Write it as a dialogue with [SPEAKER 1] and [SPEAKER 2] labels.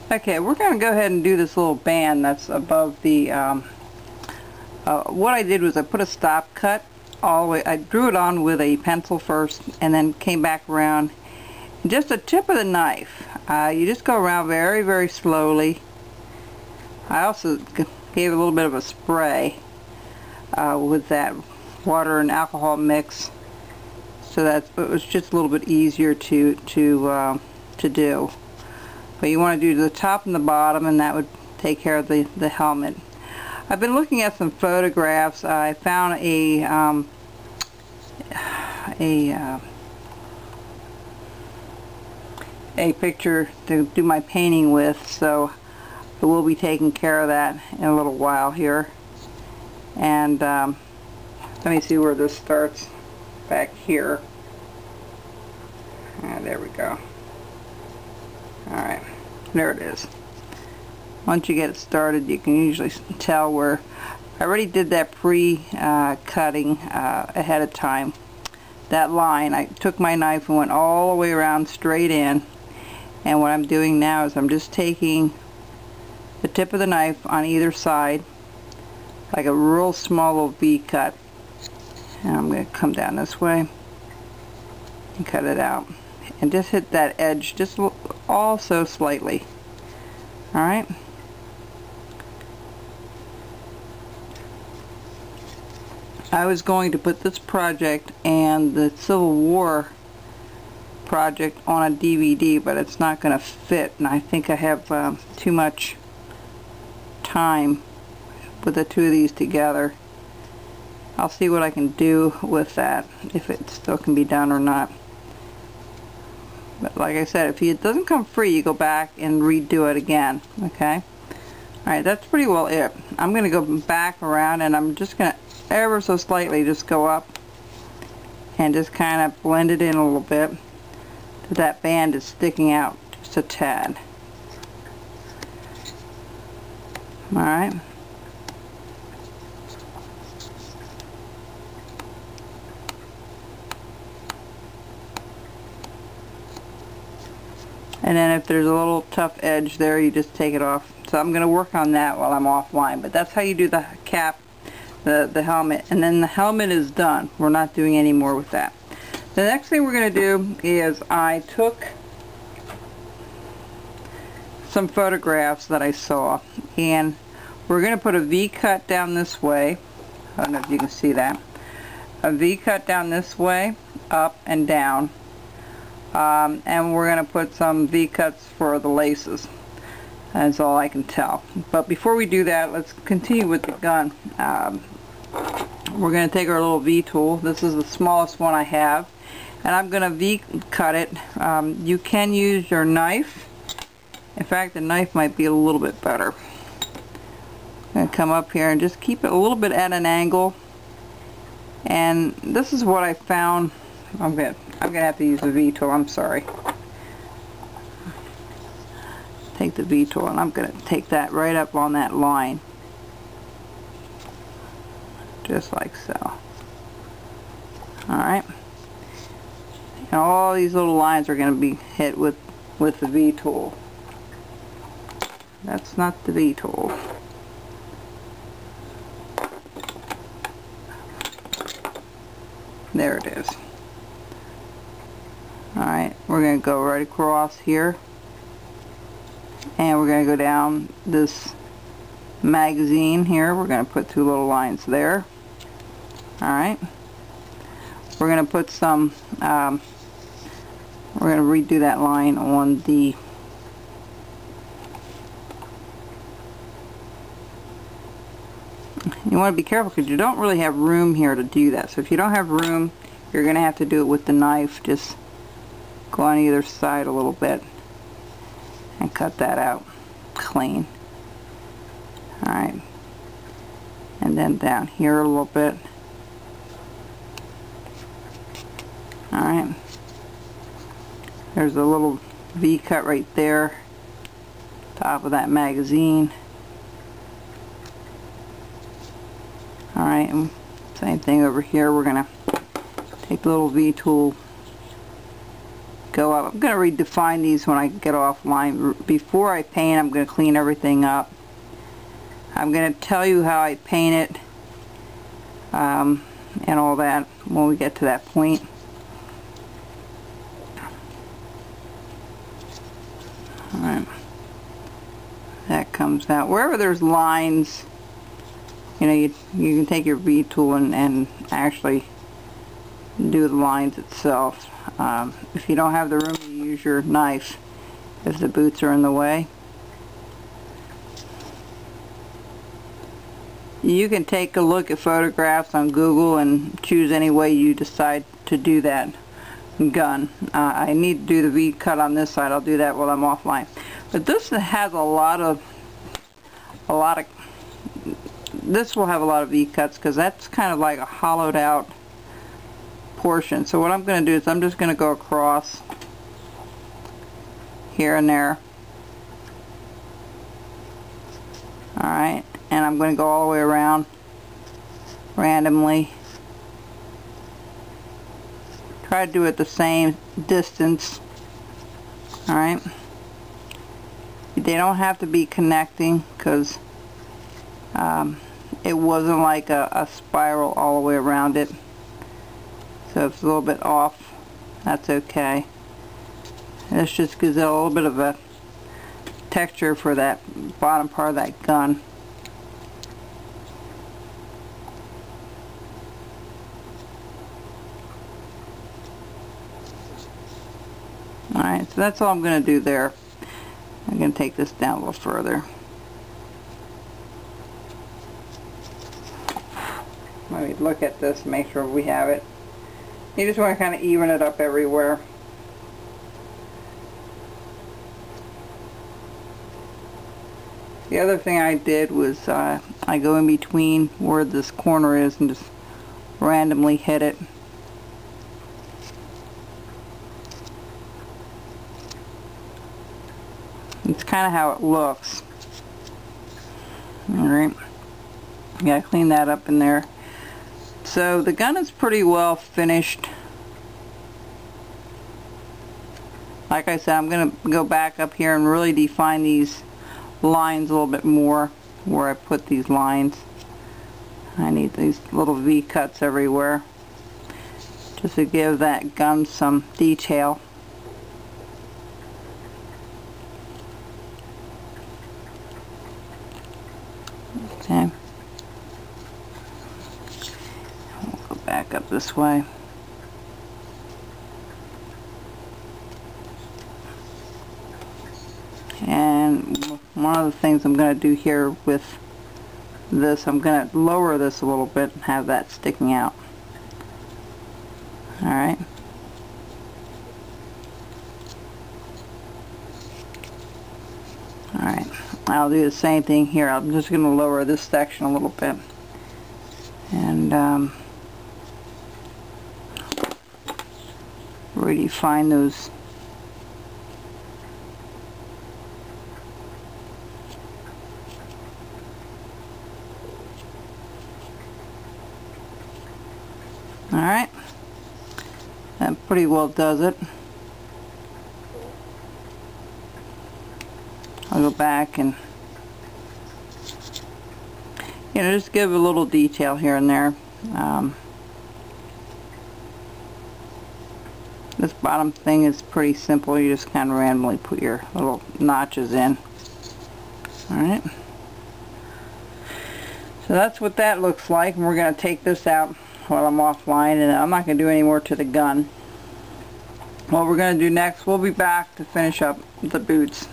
[SPEAKER 1] Okay, we're going to go ahead and do this little band that's above the, what I did was I put a stop cut all the way, I drew it on with a pencil first and then came back around. Just the tip of the knife, you just go around very, very slowly. I also gave a little bit of a spray with that water and alcohol mix, so that it was just a little bit easier to do. But you want to do the top and the bottom, and that would take care of the helmet. I've been looking at some photographs. I found a picture to do my painting with, so we'll be taking care of that in a little while here. And let me see where this starts. Back here. There we go. Alright, there it is. Once you get it started, you can usually tell where I already did that pre-cutting ahead of time. That line, I took my knife and went all the way around straight in, and what I'm doing now is I'm just taking the tip of the knife on either side like a real small little V cut, and I'm going to come down this way and cut it out and just hit that edge just also slightly. Alright, I was going to put this project and the Civil War project on a DVD, but it's not going to fit, and I think I have too much time with the two of these together. I'll see what I can do with that, if it still can be done or not. But like I said, if it doesn't come free, you go back and redo it again. Okay? Alright, that's pretty well it. I'm going to go back around, and I'm just going to ever so slightly just go up and just kind of blend it in a little bit. That band is sticking out just a tad. Alright. And then if there's a little tough edge there, you just take it off. So I'm going to work on that while I'm offline. But that's how you do the cap, the helmet. And then the helmet is done. We're not doing any more with that. The next thing we're going to do is I took some photographs that I saw, and we're going to put a V cut down this way. I don't know if you can see that. A V cut down this way, up and down. And we're going to put some V cuts for the laces. That's all I can tell. But before we do that, let's continue with the gun. We're going to take our little V tool. This is the smallest one I have, and I'm going to V cut it. You can use your knife. In fact, the knife might be a little bit better. I'm going to come up here and just keep it a little bit at an angle. And this is what I found. I'm going to have to use the V tool. I'm sorry. Take the V tool, and I'm going to take that right up on that line. Just like so. Alright. And all these little lines are going to be hit with the V tool. That's not the V tool. There it is. Alright, we're going to go right across here, and we're going to go down this magazine here. We're going to put two little lines there. Alright, we're going to put some, we're going to redo that line on the you want to be careful because you don't really have room here to do that. So if you don't have room, you're going to have to do it with the knife. Just go on either side a little bit and cut that out clean. Alright, and then down here a little bit. Alright, there's a little V cut right there, top of that magazine. Alright, and same thing over here. We're going to take the little V tool, go up. I'm going to redefine these when I get offline. Before I paint, I'm going to clean everything up. I'm going to tell you how I paint it and all that when we get to that point. Alright, that comes out. Wherever there's lines, you know, you can take your V tool and actually do the lines itself. If you don't have the room, you use your knife if the boots are in the way. You can take a look at photographs on Google and choose any way you decide to do that gun. I need to do the V cut on this side. I'll do that while I'm offline. But this has a lot of this will have a lot of V cuts because that's kind of like a hollowed out portion. So what I'm going to do is I'm just going to go across here and there. Alright, and I'm going to go all the way around randomly. Try to do it the same distance. Alright. They don't have to be connecting because it wasn't like a spiral all the way around it. So if it's a little bit off, that's okay. This just gives it a little bit of a texture for that bottom part of that gun. Alright, so that's all I'm going to do there. I'm going to take this down a little further. Let me look at this and make sure we have it. You just want to kind of even it up everywhere. The other thing I did was I go in between where this corner is and just randomly hit it. It's kind of how it looks. Alright, you gotta clean that up in there. So the gun is pretty well finished. Like I said, I'm going to go back up here and really define these lines a little bit more where I put these lines. I need these little V cuts everywhere just to give that gun some detail. Okay. We'll go back up this way. And one of the things I'm going to do here with this, I'm going to lower this a little bit and have that sticking out. Alright. Alright. I'll do the same thing here. I'm just going to lower this section a little bit. And redefine those. Alright, that pretty well does it. I'll go back and, you know, just give a little detail here and there. This bottom thing is pretty simple. You just kind of randomly put your little notches in. Alright. So that's what that looks like, and we're going to take this out while I'm offline, and I'm not going to do any more to the gun. What we're going to do next, we'll be back to finish up the boots.